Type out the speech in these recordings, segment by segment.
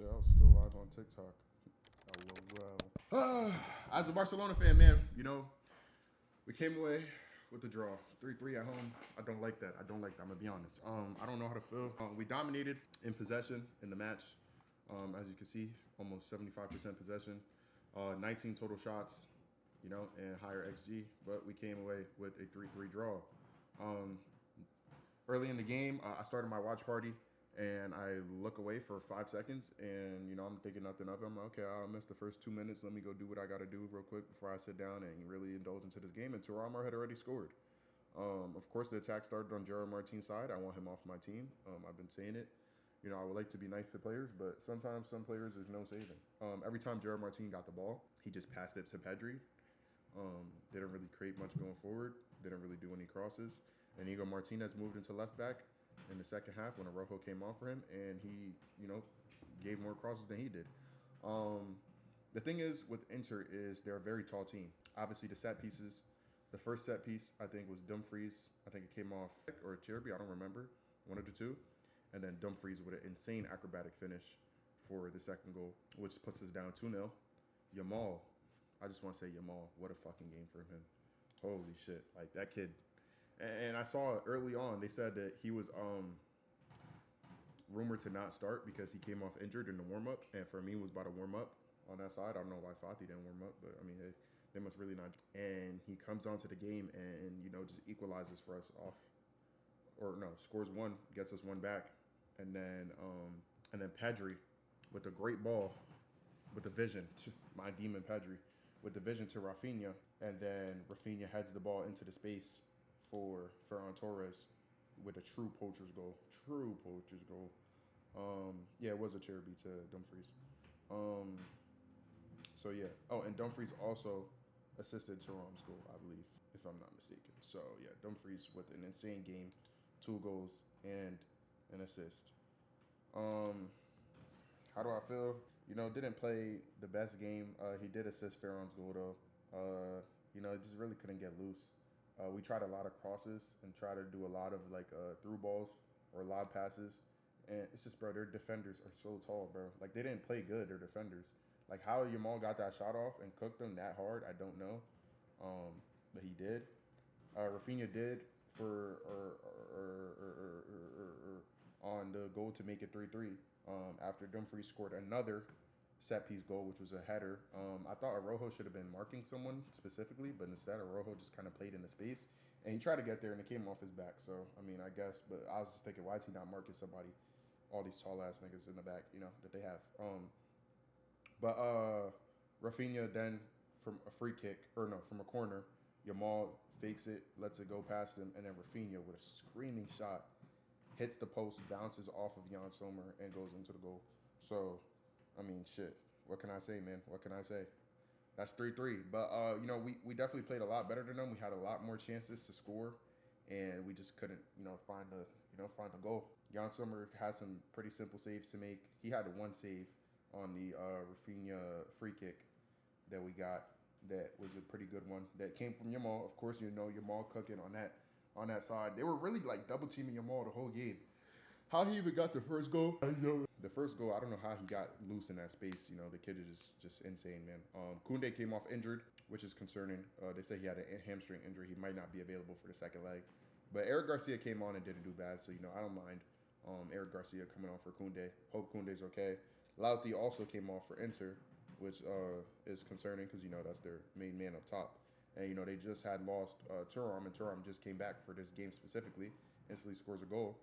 Shit, I was still live on TikTok. As a Barcelona fan, man, we came away with the draw, 3-3 at home. I don't like that. I'm gonna be honest. I don't know how to feel. We dominated in possession in the match. As you can see, almost 75% possession, 19 total shots, and higher XG. But we came away with a 3-3 draw. Early in the game, I started my watch party. And I look away for 5 seconds, and I'm thinking nothing of it. I'm like, okay, I'll miss the first 2 minutes. Let me go do what I got to do real quick before I sit down and really indulge into this game. And Thuram had already scored. Of course, the attack started on Gerard Martin's side. I want him off my team. I've been saying it. I would like to be nice to players, but sometimes some players there's no saving. Every time Gerard Martin got the ball, he just passed it to Pedri. Didn't really create much going forward. Didn't really do any crosses. And Inigo Martinez moved into left back in the second half when Araujo came on for him, and he, gave more crosses than he did. The thing is with Inter is they're a very tall team. Obviously, the set pieces, the first set piece I think was Dumfries. I think it came off or Cherby. I don't remember, one of the two, and then Dumfries with an insane acrobatic finish for the second goal, which puts us down 2-0. Yamal, I just want to say Yamal, what a fucking game for him. Holy shit, like that kid. And I saw early on, they said that he was rumored to not start because he came off injured in the warm-up, and Firmino was about to warm up on that side. I don't know why Fati didn't warm up, but, I mean, they must really not. And he comes onto the game and, just equalizes for us off. Or, no, scores one, gets us one back. And then Pedri with a great ball, with the vision, my demon Pedri, with the vision to Rafinha. And then Rafinha heads the ball into the space for Ferran Torres with a true poacher's goal. Yeah, it was a Cherby to Dumfries. So yeah. Oh, and Dumfries also assisted Thuram's goal, I believe, if I'm not mistaken. So yeah, Dumfries with an insane game, 2 goals and an assist. How do I feel? Didn't play the best game. He did assist Ferran's goal though. Just really couldn't get loose. We tried a lot of crosses and tried to do a lot of through balls or lob passes. And it's just, bro, their defenders are so tall, bro. Like, they didn't play good, their defenders. Like, how Yamal got that shot off and cooked them that hard, I don't know. But he did. Rafinha did on the goal to make it 3-3 after Dumfries scored another set-piece goal, which was a header. I thought Araujo should have been marking someone specifically, but instead Araujo just kind of played in the space. And he tried to get there, and it came off his back. So, I mean, I guess. But I was just thinking, why is he not marking somebody? All these tall-ass niggas in the back, that they have. But Rafinha then, from a free kick, from a corner, Yamal fakes it, lets it go past him, and then Rafinha with a screaming shot hits the post, bounces off of Jan Sommer, and goes into the goal. So, I mean, shit. What can I say, man? What can I say? That's 3-3. But, we definitely played a lot better than them. We had a lot more chances to score, and we just couldn't, find a goal. Jan Sommer had some pretty simple saves to make. He had one save on the Rafinha free kick that we got. That was a pretty good one. That came from Yamal. Of course, Yamal cooking on that side. They were really double teaming Yamal the whole game. How he even got the first goal? The first goal, I don't know how he got loose in that space. The kid is just insane, man. Koundé came off injured, which is concerning. They say he had a hamstring injury. He might not be available for the second leg. But Eric Garcia came on and didn't do bad, so I don't mind Eric Garcia coming on for Koundé. Hope Koundé's okay. Lauti also came off for Inter, which is concerning because that's their main man up top. And they just had lost Thuram, and Thuram just came back for this game specifically. Instantly scores a goal,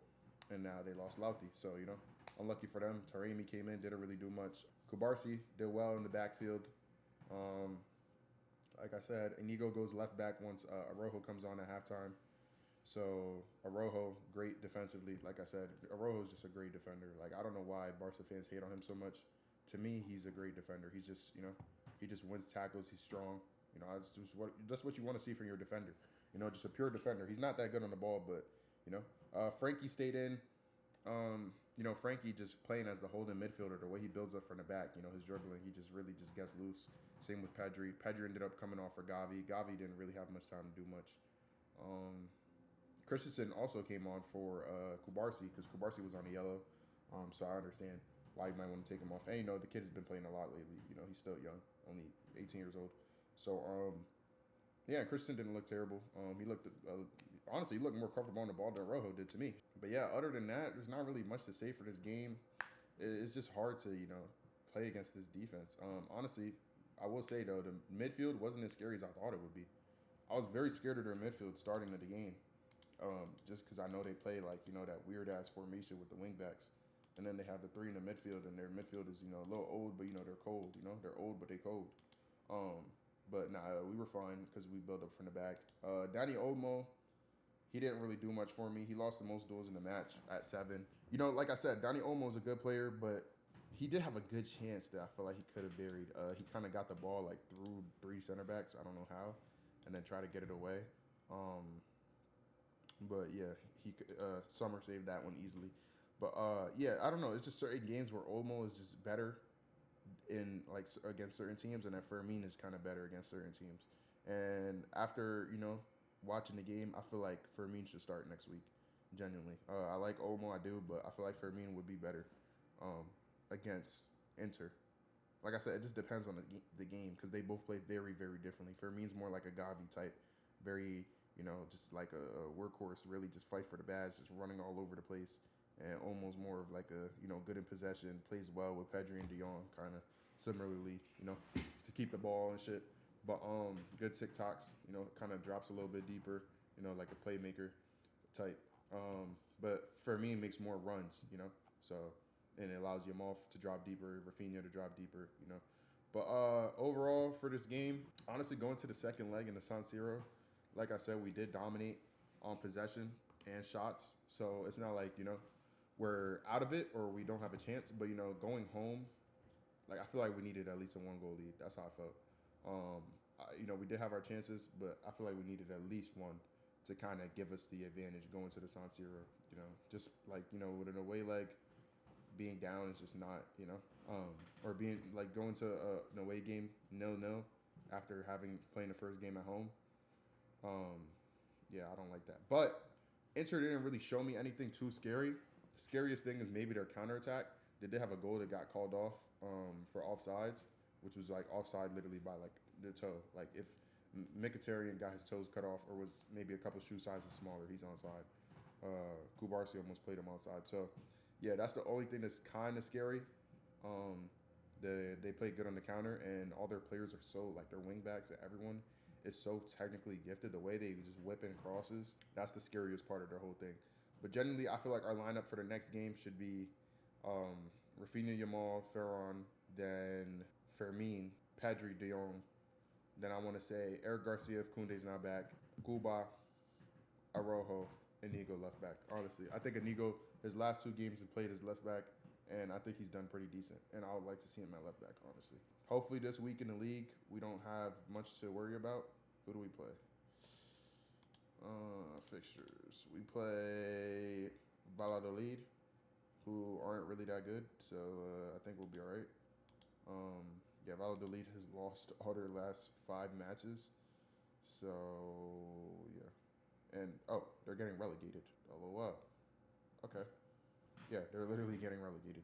and now they lost Lauti. So unlucky for them. Taremi came in, didn't really do much. Kubarsi did well in the backfield. Like I said, Inigo goes left back once Araujo comes on at halftime. So Araujo, great defensively. Like I said, Araujo is just a great defender. Like, I don't know why Barca fans hate on him so much. To me, he's a great defender. He's just, he just wins tackles. He's strong. That's what you want to see from your defender. Just a pure defender. He's not that good on the ball, but Frankie stayed in. Frankie just playing as the holding midfielder. The way he builds up from the back, his dribbling, he just really just gets loose. Same with Pedri. Pedri ended up coming off for Gavi. Gavi didn't really have much time to do much. Christensen also came on for Kubarsi because Kubarsi was on the yellow. So I understand why you might want to take him off. And the kid has been playing a lot lately. He's still young, only 18 years old. So yeah, Christensen didn't look terrible. He looked honestly, he looked more comfortable on the ball than Rojo did to me. But yeah, other than that, there's not really much to say for this game. It's just hard to play against this defense. Honestly, I will say though, the midfield wasn't as scary as I thought it would be. I was very scared of their midfield starting of the game, just because I know they play like that weird ass formation with the wingbacks, and then they have the three in the midfield, and their midfield is a little old, but they're cold. They're old but they cold. But nah, we were fine because we built up from the back. Danny Olmo, he didn't really do much for me. He lost the most duels in the match at 7. Like I said, Danny Olmo is a good player, but he did have a good chance that I feel like he could have buried. He kind of got the ball like through 3 center backs. I don't know how, and then try to get it away. But yeah, Summer saved that one easily. But yeah, I don't know. It's just certain games where Olmo is just better in like against certain teams, and that Fermin is kind of better against certain teams. And after watching the game, I feel like Fermin should start next week. Genuinely, I like Olmo, I do, but I feel like Fermin would be better against Inter. Like I said, it just depends on the game because they both play very, very differently. Fermin's more like a Gavi type, very just like a workhorse, really just fight for the badge, just running all over the place. And almost more of like a good in possession, plays well with Pedri and De Jong, kind of similarly, to keep the ball and shit. But good TikToks, kind of drops a little bit deeper, like a playmaker type. But Fermin makes more runs, so and it allows Yamal to drop deeper, Rafinha to drop deeper, But overall for this game, honestly, going to the second leg in the San Siro, like I said, we did dominate on possession and shots. So it's not like we're out of it or we don't have a chance. But going home, like I feel like we needed at least a 1-goal lead. That's how I felt. We did have our chances, but I feel like we needed at least one to kind of give us the advantage going to the San Siro. Just like with an away leg, being down is just not or being like going to an away game 0-0 after playing the first game at home. Yeah, I don't like that. But Inter didn't really show me anything too scary. The scariest thing is maybe their counterattack. They did have a goal that got called off for offsides, which was like offside literally by like the toe. Like if Mkhitaryan got his toes cut off or was maybe a couple shoe sizes smaller, he's onside. Kubarsi almost played him outside. So yeah, that's the only thing that's kind of scary. They play good on the counter, and all their players are so like their wing backs and everyone is so technically gifted. The way they just whip in crosses, that's the scariest part of their whole thing. But generally, I feel like our lineup for the next game should be Rafinha, Yamal, Ferran, then Fermin, Pedri, De Jong. Then I want to say Eric Garcia if Koundé's not back, Kuba, Araujo, Inigo left back. Honestly, I think Inigo, his last 2 games, he played as left back, and I think he's done pretty decent. And I would like to see him at left back, honestly. Hopefully this week in the league, we don't have much to worry about. Who do we play? Fixtures. We play Valladolid, who aren't really that good, so I think we'll be all right. Yeah, Valladolid has lost all their last 5 matches, so yeah. And they're getting relegated. LOL. Okay. Yeah, they're literally getting relegated.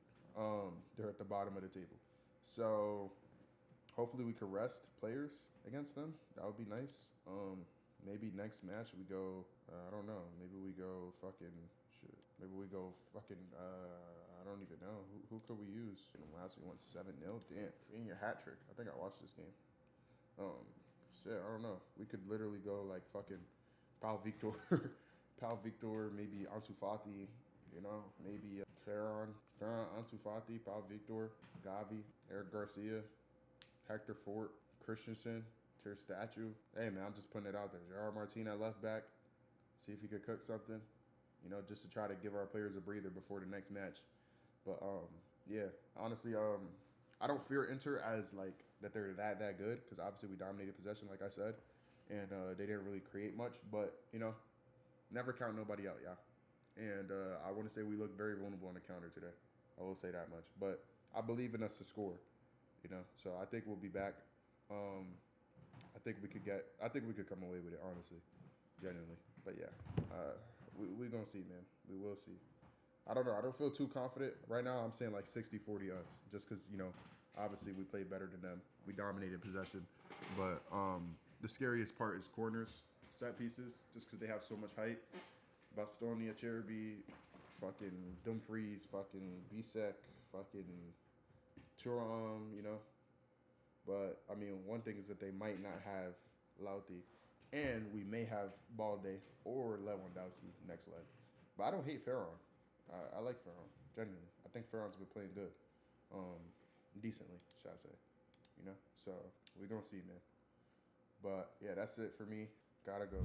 They're at the bottom of the table. So hopefully we could rest players against them. That would be nice. Maybe next match we go, I don't know. Maybe we go fucking shit. Maybe we go fucking, I don't even know. Who could we use? Last we won 7-0. Damn. Freaking your hat trick. I think I watched this game. Shit, I don't know. We could literally go like fucking Pau Victor. Pau Victor, maybe Ansu Fati, maybe Ferran, Ansu Fati, Pau Victor, Gavi, Eric Garcia, Hector Fort, Christensen, Ter Statue. Hey man, I'm just putting it out there. Gerard Martin at left back. See if he could cook something, just to try to give our players a breather before the next match. But yeah, honestly, I don't fear Inter as like that they're that good because obviously we dominated possession, like I said, and they didn't really create much. But never count nobody out, yeah. And I want to say we look very vulnerable on the counter today. I will say that much. But I believe in us to score, So I think we'll be back. I think we could come away with it, honestly, genuinely. But yeah, we're gonna see, man. We will see. I don't know. I don't feel too confident right now. I'm saying like 60-40 us, just because obviously we played better than them. We dominated possession, but the scariest part is corners, set pieces, just because they have so much height. Bastonia, Cherby, fucking Dumfries, fucking Bisek, fucking Turam. But I mean, one thing is that they might not have Lauti, and we may have Balde or Lewandowski next leg. But I don't hate Ferron. I like Ferron genuinely. I think Ferron's been playing good, decently, should I say? So we're gonna see, man. But yeah, that's it for me. Gotta go.